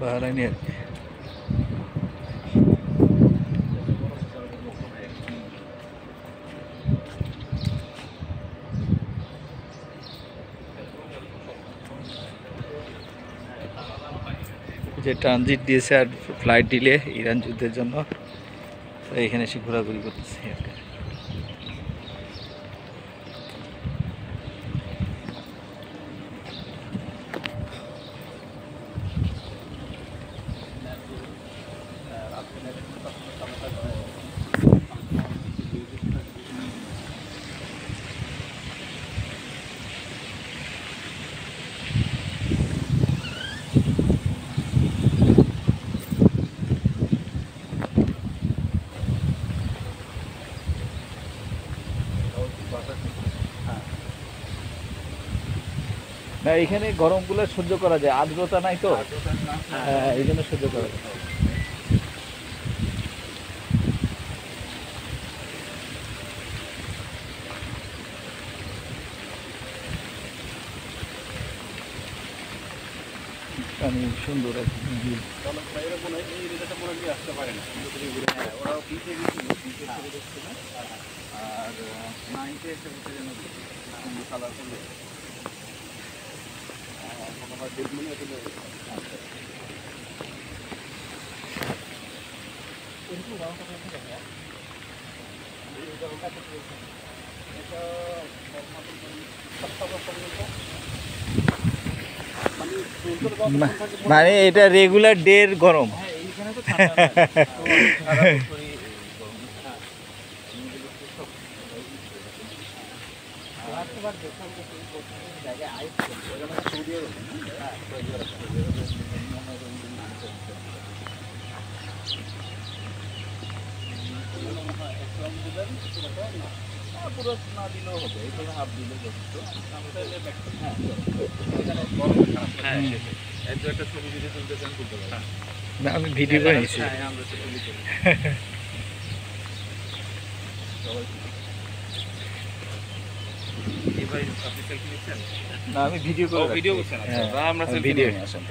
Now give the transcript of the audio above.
বাহরাইনি আর কি। যে ট্রানজিট দিয়েছে আর ফ্লাইট ডিলে ইরান যুদ্ধের জন্য, তো এখানে এসে ঘোরাঘুরি করতেছি আর কি। না এখানে গরমগুলো সহ্য করা যায়, আর্দ্রতা নাই তো, হ্যাঁ এই জন্য সহ্য করা যায়। পানি সুন্দর একদম। মানে এটা রেগুলার ডের গরম। পুরো না দিলেও হবে, এইভাবে হাফ দিলে যথেষ্ট। একটা ছবি যদি তুলতে চান তুলতে পারেন। না আমি ভিডিও করে নিয়েছি। না আমি ভিডিও করে, ভিডিও করছেন। আমরা ভিডিও নিয়ে আসেন।